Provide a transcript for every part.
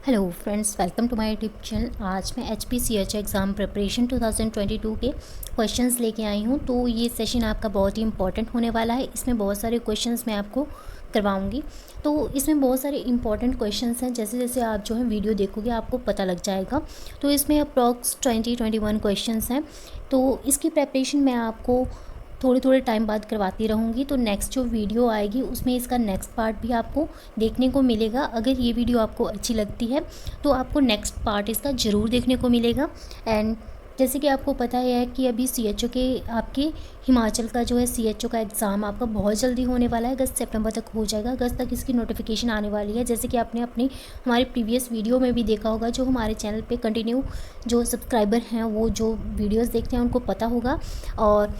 Hello friends, welcome to my YouTube channel. आज मैं HPCH exam preparation 2022 के questions लेके आई हूँ। तो ये सेशन आपका बहुत ही इंपॉर्टेंट होने वाला है। इसमें बहुत सारे क्वेश्चंस मैं आपको करवाऊँगी। तो इसमें बहुत सारे इंपॉर्टेंट क्वेश्चंस हैं। जैसे जैसे आप जो है वीडियो देखोगे आपको पता लग जाएगा। तो इसमें अप्रॉक्स 21 क्वेश्चंस हैं। तो इसकी प्रेपरेशन मैं आपको थोड़े थोड़े टाइम बाद करवाती रहूँगी। तो नेक्स्ट जो वीडियो आएगी उसमें इसका नेक्स्ट पार्ट भी आपको देखने को मिलेगा। अगर ये वीडियो आपको अच्छी लगती है तो आपको नेक्स्ट पार्ट इसका ज़रूर देखने को मिलेगा। एंड जैसे कि आपको पता है कि अभी CHO के आपके हिमाचल का जो है CHO का एग्ज़ाम आपका बहुत जल्दी होने वाला है। अगस्त सितंबर तक हो जाएगा। अगस्त तक इसकी नोटिफिकेशन आने वाली है। जैसे कि आपने अपनी हमारे प्रीवियस वीडियो में भी देखा होगा, जो हमारे चैनल पे कंटिन्यू जो सब्सक्राइबर हैं वो जो वीडियोस देखते हैं उनको पता होगा। और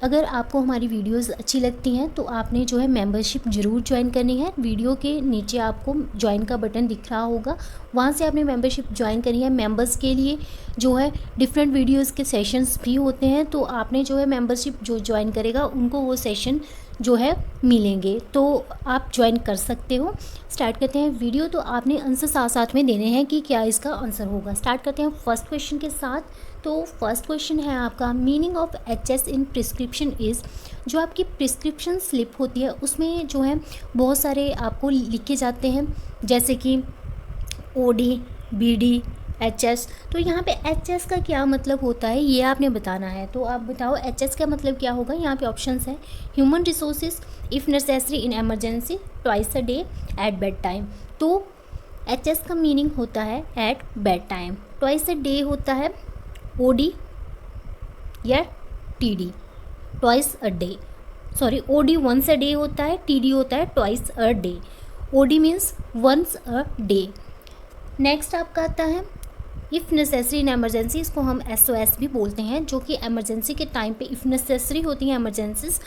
अगर आपको हमारी वीडियोस अच्छी लगती हैं तो आपने जो है मेंबरशिप ज़रूर ज्वाइन करनी है। वीडियो के नीचे आपको ज्वाइन का बटन दिख रहा होगा, वहाँ से आपने मेंबरशिप ज्वाइन करनी है। मेंबर्स के लिए जो है डिफरेंट वीडियोस के सेशंस भी होते हैं। तो आपने जो है मेंबरशिप जो ज्वाइन करेगा उनको वो सेशन जो है मिलेंगे, तो आप ज्वाइन कर सकते हो। स्टार्ट करते हैं वीडियो। तो आपने आंसर साथ साथ में देने हैं कि क्या इसका आंसर होगा। स्टार्ट करते हैं फर्स्ट क्वेश्चन के साथ। तो फर्स्ट क्वेश्चन है आपका, meaning of HS in prescription is. जो आपकी प्रिस्क्रिप्शन स्लिप होती है उसमें जो है बहुत सारे आपको लिखे जाते हैं, जैसे कि OD, BD, HS। तो यहाँ पे HS का क्या मतलब होता है ये आपने बताना है। तो आप बताओ HS का मतलब क्या होगा। यहाँ पे ऑप्शंस है, human resources, if necessary in emergency, twice a day, at bed time. तो HS का मीनिंग होता है at bed time. Twice a day होता है OD या TD, twice a day. Sorry, OD once a day होता है, TD होता है twice a day. OD means once a day. Next आपका आता है इफ़ नेसेसरी इन एमरजेंसी। इसको हम SOS भी बोलते हैं, जो कि एमरजेंसी के टाइम पे इफ़ नेसेसरी होती हैं एमरजेंसीज,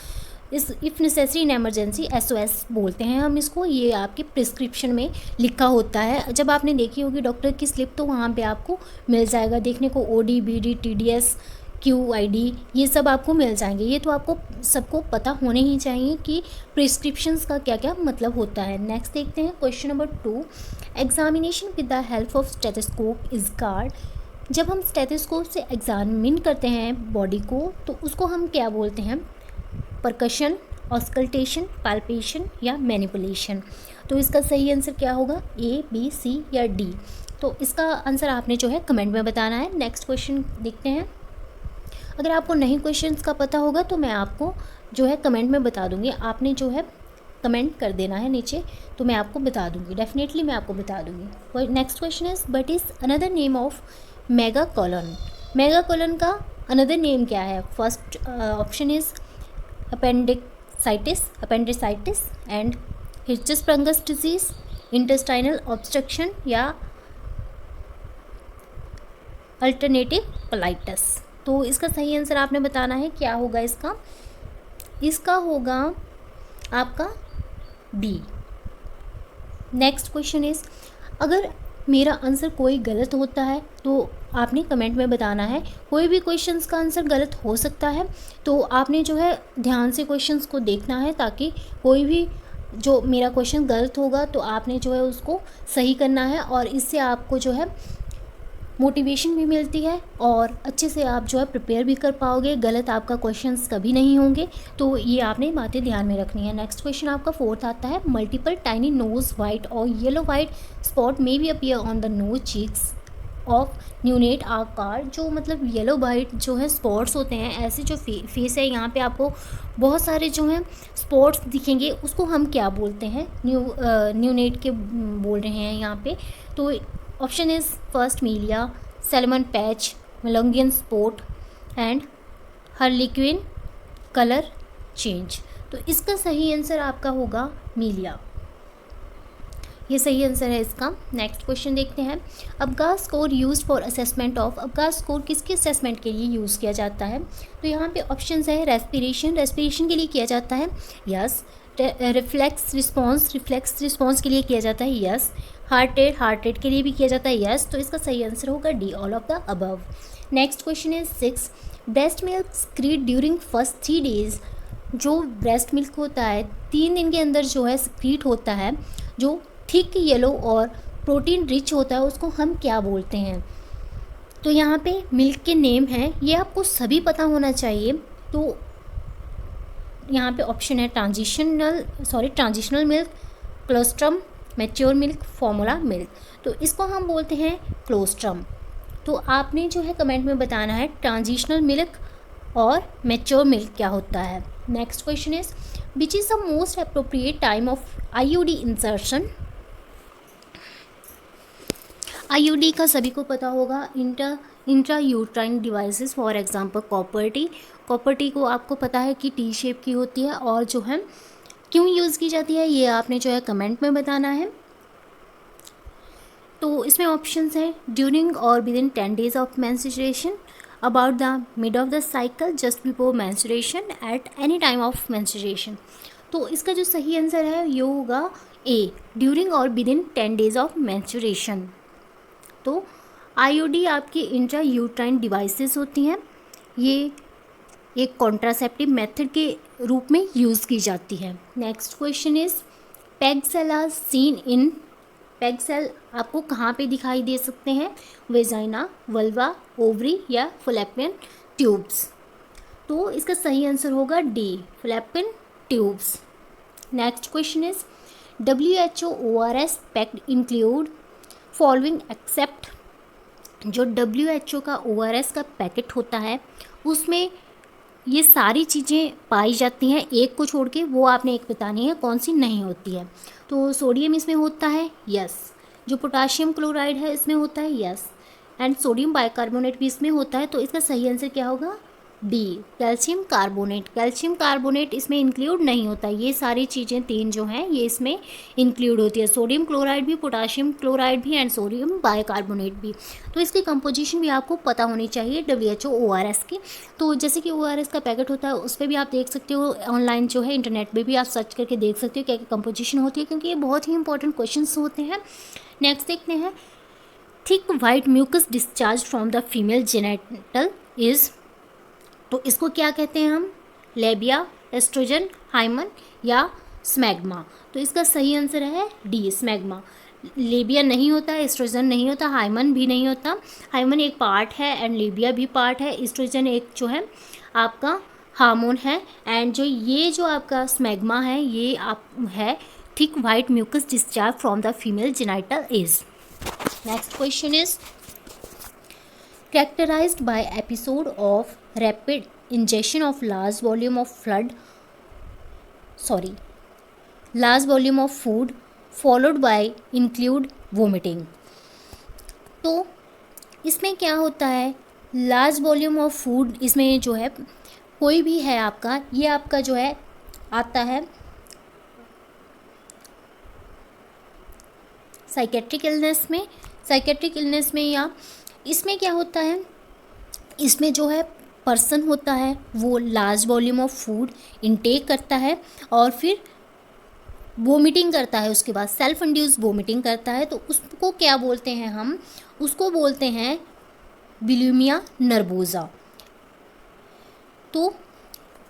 इस if necessary in emergency SOS बोलते हैं हम इसको। ये आपके प्रिस्क्रिप्शन में लिखा होता है। जब आपने देखी होगी डॉक्टर की स्लिप तो वहाँ पे आपको मिल जाएगा देखने को, OD, BD, TDS, QID ये सब आपको मिल जाएंगे। ये तो आपको सबको पता होने ही चाहिए कि प्रिस्क्रिप्शंस का क्या क्या मतलब होता है। नेक्स्ट देखते हैं question number 2, examination with the help of stethoscope is called. जब हम स्टेथोस्कोप से एग्जामिन करते हैं बॉडी को तो उसको हम क्या बोलते हैं, परकशन, ऑस्कल्टेशन, पाल्पेशन या मैनिपुलेशन। तो इसका सही आंसर क्या होगा, A, B, C या D। तो इसका आंसर आपने जो है कमेंट में बताना है। नेक्स्ट क्वेश्चन देखते हैं। अगर आपको नहीं क्वेश्चंस का पता होगा तो मैं आपको जो है कमेंट में बता दूंगी। आपने जो है कमेंट कर देना है नीचे, तो मैं आपको बता दूंगी, डेफिनेटली मैं आपको बता दूंगी। Next question is, what is another name of megacolon. Megacolon का अनदर नेम क्या है। First option is appendicitis and Hirschsprung's disease, intestinal obstruction या अल्टरनेटिव कोलाइटिस। तो इसका सही आंसर आपने बताना है क्या होगा इसका। इसका होगा आपका B। नेक्स्ट क्वेश्चन इज, अगर मेरा आंसर कोई गलत होता है तो आपने कमेंट में बताना है। कोई भी क्वेश्चंस का आंसर गलत हो सकता है, तो आपने जो है ध्यान से क्वेश्चंस को देखना है, ताकि कोई भी जो मेरा क्वेश्चन गलत होगा तो आपने जो है उसको सही करना है। और इससे आपको जो है मोटिवेशन भी मिलती है और अच्छे से आप जो है प्रिपेयर भी कर पाओगे। गलत आपका क्वेश्चंस कभी नहीं होंगे। तो ये आपने बातें ध्यान में रखनी है। नेक्स्ट क्वेश्चन आपका फोर्थ आता है, मल्टीपल टाइनी नोज वाइट और yellow white spot may be appear on the nose cheeks of neonate आकार। जो मतलब येलो वाइट जो है स्पॉट्स होते हैं, ऐसे जो फेस है यहाँ पे आपको बहुत सारे जो हैं स्पॉट्स दिखेंगे, उसको हम क्या बोलते हैं, न्यूनेट के बोल रहे हैं यहाँ पे। तो option is first milia, salmon patch, मेलंगियन spot and harlequin colour change. तो इसका सही आंसर आपका होगा मीलिया। ये सही आंसर है इसका। नेक्स्ट क्वेश्चन देखते हैं, Apgar score used for assessment of. Apgar score किसके असेसमेंट के लिए यूज़ किया जाता है। तो यहाँ पे ऑप्शंस है, रेस्पिरेशन के लिए किया जाता है, यस। रिफ्लेक्स रिस्पॉन्स के लिए किया जाता है, यस। हार्ट रेट के लिए भी किया जाता है, यस। तो इसका सही आंसर होगा D, all of the above. Next question is 6, breast milk स्क्रीट during first 3 days. जो ब्रेस्ट मिल्क होता है 3 दिन के अंदर जो है स्क्रीट होता है, जो थिक येलो और प्रोटीन रिच होता है उसको हम क्या बोलते हैं। तो यहाँ पे मिल्क के नेम हैं, ये आपको सभी पता होना चाहिए। तो यहाँ पे ऑप्शन है transitional milk, colostrum, mature milk, formula milk. तो इसको हम बोलते हैं क्लोस्ट्रम। तो आपने जो है कमेंट में बताना है ट्रांजिशनल मिल्क और मैच्योर मिल्क क्या होता है। Next question is which is the most appropriate time of IUD insertion. IUD का सभी को पता होगा, intra uterine devices, for example copper T को आपको पता है कि टी शेप की होती है और जो है क्यों यूज़ की जाती है ये आपने जो है कमेंट में बताना है। तो इसमें ऑप्शंस हैं ड्यूरिंग और with in 10 days of menstruation, about the mid of the cycle, just before menstruation, at any time of menstruation. तो इसका जो सही आंसर है ये होगा ए, ड्यूरिंग और with in 10 days of menstruation. तो आईयूडी आपकी इंट्रा यूट्राइन डिवाइसेस होती हैं, ये एक कॉन्ट्रासेप्टिव मेथड के रूप में यूज़ की जाती है। Next question is peg cell are seen in, peg cell आपको कहाँ पे दिखाई दे सकते हैं, वेजाइना, वल्वा, ओवरी या फैलोपियन ट्यूब्स। तो इसका सही आंसर होगा D, fallopian tubes. Next question is WHO ORS packed include following except. जो WHO का ORS का पैकेट होता है उसमें ये सारी चीज़ें पाई जाती हैं, एक को छोड़ के, वो आपने एक बतानी है कौन सी नहीं होती है। तो सोडियम इसमें होता है, यस। जो पोटाशियम क्लोराइड है इसमें होता है, यस। एंड सोडियम बाइकार्बोनेट भी इसमें होता है। तो इसका सही आंसर क्या होगा, D, calcium carbonate. Calcium carbonate इसमें इंक्लूड नहीं होता, ये सारी चीज़ें तीन जो हैं ये इसमें इंक्लूड होती है, सोडियम क्लोराइड भी, पोटाशियम क्लोराइड भी एंड सोडियम बाइकार्बोनेट भी। तो इसकी कंपोजिशन भी आपको पता होनी चाहिए WHO ORS की। तो जैसे कि ORS का पैकेट होता है उस पर भी आप देख सकते हो, ऑनलाइन जो है इंटरनेट पर भी आप सर्च करके देख सकते हो क्या क्या कंपोजिशन होती है, क्योंकि ये बहुत ही इंपॉर्टेंट क्वेश्चन होते हैं। नेक्स्ट देखते हैं thick white mucus discharge from the female genital is. तो इसको क्या कहते हैं हम, लेबिया, एस्ट्रोजन, हाइमन या स्मैग्मा। तो इसका सही आंसर है डी, स्मैग्मा। लेबिया नहीं होता, एस्ट्रोजन नहीं होता, हाइमन भी नहीं होता। हाइमन एक पार्ट है एंड लेबिया भी पार्ट है। एस्ट्रोजन एक जो है आपका हार्मोन है एंड जो आपका स्मैग्मा है ये आप है thick white mucus discharge from the female genital is. Next question is characterized by episode of rapid ingestion of large volume of food followed by include vomiting। तो इसमें क्या होता है, लार्ज वॉल्यूम ऑफ फूड, इसमें जो है कोई भी है आपका, ये आपका जो है आता है साइकेट्रिक इलनेस में या इसमें क्या होता है, इसमें जो है पर्सन होता है वो large volume of food intake करता है और फिर वोमिटिंग करता है, उसके बाद सेल्फ इंड्यूस वोमिटिंग करता है। तो उसको क्या बोलते हैं हम, उसको बोलते हैं बुलिमिया नर्वोसा। तो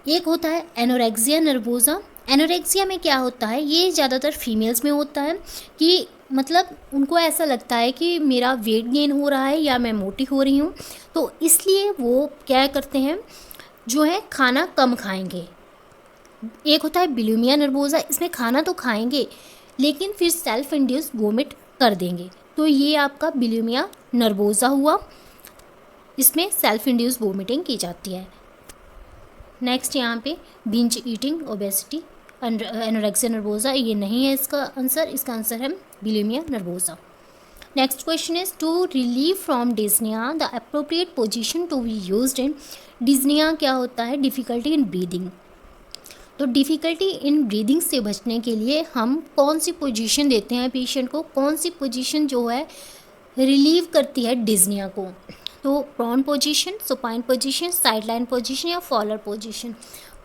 एक होता है एनोरेक्सिया नर्वोसा। एनोरेक्सिया में क्या होता है, ये ज़्यादातर फीमेल्स में होता है कि मतलब उनको ऐसा लगता है कि मेरा वेट गेन हो रहा है या मैं मोटी हो रही हूँ, तो इसलिए वो क्या करते हैं जो है खाना कम खाएंगे। एक होता है बुलिमिया नर्वोसा, इसमें खाना तो खाएंगे लेकिन फिर सेल्फ इंड्यूस वोमिट कर देंगे। तो ये आपका बुलिमिया नर्वोसा हुआ, इसमें सेल्फ इंड्यूस वोमिटिंग की जाती है। नेक्स्ट यहाँ पे binge eating, obesity, anorexia nervosa, ये नहीं है इसका आंसर, इसका आंसर है bulimia nervosa. Next question is to relieve from dyspnoea the appropriate position to be used in. Dyspnoea क्या होता है, डिफ़िकल्टी इन ब्रीदिंग। तो डिफ़िकल्टी इन ब्रीदिंग से बचने के लिए हम कौन सी पोजीशन देते हैं पेशेंट को, कौन सी पोजीशन जो है रिलीव करती है डिस्निया को। तो prone position, supine position, sideline position या फॉलर पोजीशन।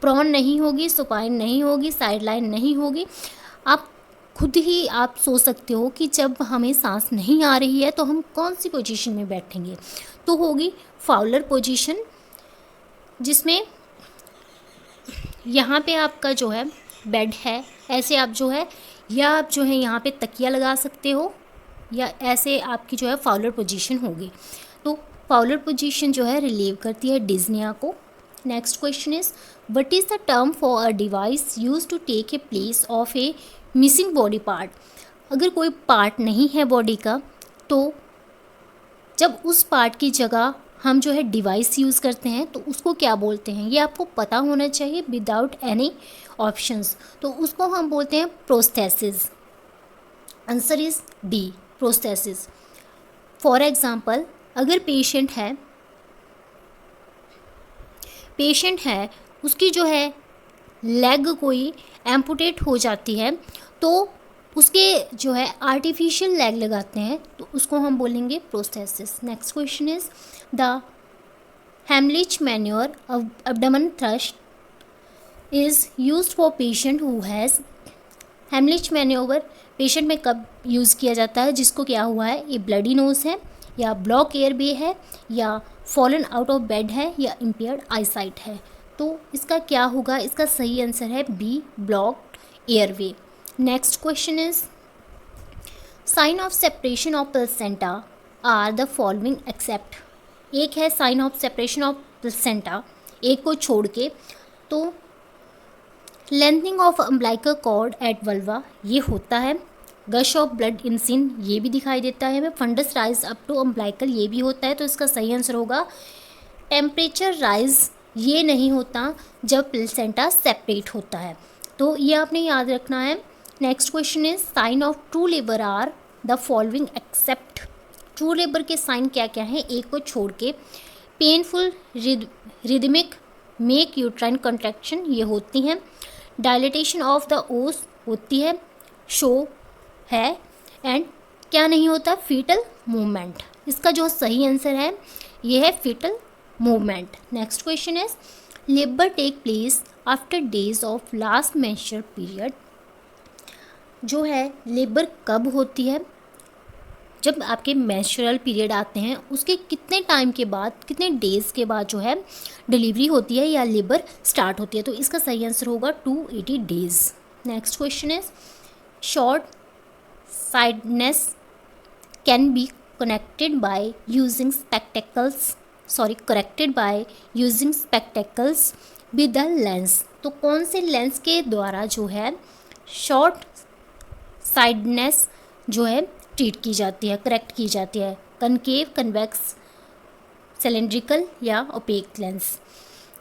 प्रॉन नहीं होगी, सुपाइन नहीं होगी, साइडलाइन नहीं होगी। आप खुद ही आप सोच सकते हो कि जब हमें सांस नहीं आ रही है तो हम कौन सी पोजीशन में बैठेंगे। तो होगी फाउलर पोजीशन, जिसमें यहाँ पे आपका जो है बेड है, ऐसे आप जो है या आप जो है यहाँ पे तकिया लगा सकते हो या ऐसे आपकी जो है फाउलर पोजीशन होगी। तो फाउलर पोजीशन जो है रिलीव करती है डिस्निया को। Next question is what is the term for a device use to take a place of a missing body part. अगर कोई पार्ट नहीं है बॉडी का तो जब उस पार्ट की जगह हम जो है डिवाइस यूज़ करते हैं तो उसको क्या बोलते हैं, ये आपको पता होना चाहिए विदाउट एनी ऑप्शंस। तो उसको हम बोलते हैं prosthesis. Answer is D, prosthesis. For example, अगर पेशेंट है उसकी जो है लेग कोई एम्पुटेट हो जाती है तो उसके जो है आर्टिफिशियल लेग लगाते हैं तो उसको हम बोलेंगे prosthesis. Next question is the Heimlich manoeuvre abdomen thrust is used for patient who has. Heimlich manoeuvre patient में कब यूज़ किया जाता है जिसको क्या हुआ है, ये ब्लडी नोज है या ब्लॉक एयरवे है या फॉलन आउट ऑफ बेड है या इम्पेयर्ड आईसाइट है। तो इसका क्या होगा, इसका सही आंसर है B, block airway. Next question is sign of separation of placenta are the following except. एक है sign of separation of placenta, एक को छोड़ के, तो lengthening of umbilical cord at vulva ये होता है। गश ऑफ ब्लड इन सिन ये भी दिखाई देता है हमें। Fundus rise up to umbilical ये भी होता है। तो इसका सही आंसर होगा टेम्परेचर राइज ये नहीं होता जब प्लेसेंटा सेपरेट होता है। तो ये आपने याद रखना है। Next question is sign of true labour are the following except. True labour के साइन क्या क्या हैं एक को छोड़ के। Painful, rhythmic, make uterine contraction ये होती हैं। डायलिटेशन ऑफ द ओस होती है, शो है, एंड क्या नहीं होता, फीटल मूवमेंट। इसका जो सही आंसर है ये है foetal movement. Next question is labour take place after days of last menstrual period. जो है लेबर कब होती है, जब आपके मेंस्ट्रुअल पीरियड आते हैं उसके कितने टाइम के बाद, कितने डेज़ के बाद जो है डिलीवरी होती है या लेबर स्टार्ट होती है। तो इसका सही आंसर होगा 280 days. Next question is short sightedness can be corrected by using spectacles with the lens. तो कौन से लेंस के द्वारा जो है शॉर्ट साइडनेस जो है ट्रीट की जाती है, करेक्ट की जाती है। कनकेव, कन्वेक्स, सिलेंड्रिकल या ओपेक लेंस।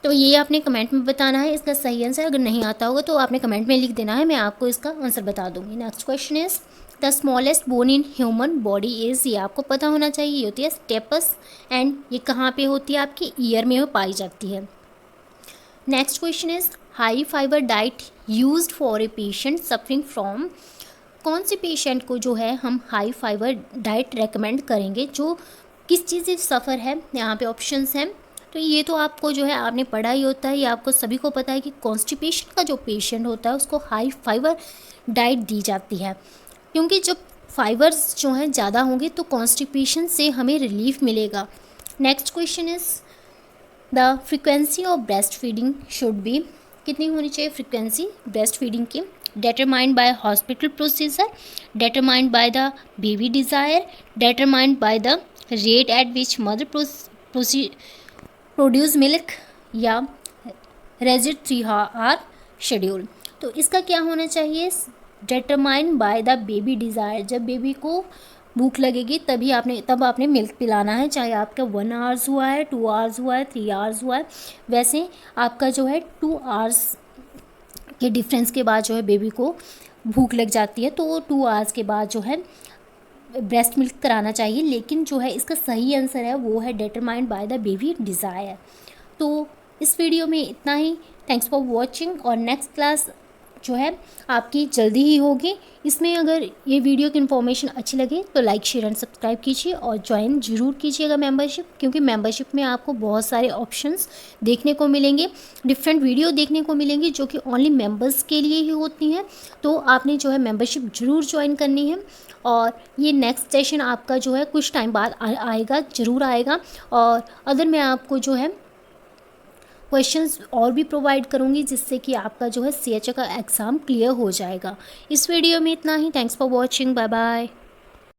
तो ये आपने कमेंट में बताना है इसका सही आंसर। अगर नहीं आता होगा तो आपने कमेंट में लिख देना है, मैं आपको इसका आंसर बता दूंगी। Next question is the smallest bone in human body is, ये आपको पता होना चाहिए, ये होती है स्टेपस, एंड ये कहाँ पे होती है, आपकी ईयर में पाई जाती है। Next question is high fibre diet used for a patient suffering from. कौन से पेशेंट को जो है हम हाई फाइबर डाइट रेकमेंड करेंगे, जो किस चीज़ से सफ़र है। यहाँ पे ऑप्शंस हैं, तो ये तो आपको जो है आपने पढ़ा ही होता है, ये आपको सभी को पता है कि कॉन्स्टिपेशन का जो पेशेंट होता है उसको हाई फाइबर डाइट दी जाती है, क्योंकि जब फाइबर्स जो हैं ज़्यादा होंगे तो कॉन्स्टिपेशन से हमें रिलीफ मिलेगा। Next question is the frequency of breast feeding should be, कितनी होनी चाहिए फ्रीक्वेंसी ब्रेस्ट फीडिंग की। determined by hospital procedure, determined by the baby desire, determined by the rate at which mother produce milk या rigid 3 hour schedule। तो इसका क्या होना चाहिए, determined by the baby desire। जब बेबी को भूख लगेगी तब आपने मिल्क पिलाना है, चाहे आपका 1 आवर्स हुआ है, 2 आवर्स हुआ है, 3 आवर्स हुआ है। वैसे आपका जो है 2 आवर्स के डिफरेंस के बाद जो है बेबी को भूख लग जाती है, तो 2 आवर्स के बाद जो है ब्रेस्ट मिल्क कराना चाहिए। लेकिन जो है इसका सही आंसर है वो है determined by the baby desire. तो इस वीडियो में इतना ही। थैंक्स फॉर वॉचिंग, और नेक्स्ट क्लास जो है आपकी जल्दी ही होगी। इसमें अगर ये वीडियो की इन्फॉर्मेशन अच्छी लगे तो लाइक, शेयर एंड सब्सक्राइब कीजिए और ज्वाइन ज़रूर कीजिएगा मेंबरशिप, क्योंकि मेंबरशिप में आपको बहुत सारे ऑप्शंस देखने को मिलेंगे, डिफरेंट वीडियो देखने को मिलेंगी जो कि ओनली मेंबर्स के लिए ही होती हैं। तो आपने जो है मेंबरशिप ज़रूर ज्वाइन करनी है। और ये नेक्स्ट सेशन आपका जो है कुछ टाइम बाद आएगा, ज़रूर आएगा। और अगर मैं आपको जो है क्वेश्चंस और भी प्रोवाइड करूँगी जिससे कि आपका जो है CHA का एग्ज़ाम क्लियर हो जाएगा। इस वीडियो में इतना ही। Thanks for watching, bye bye.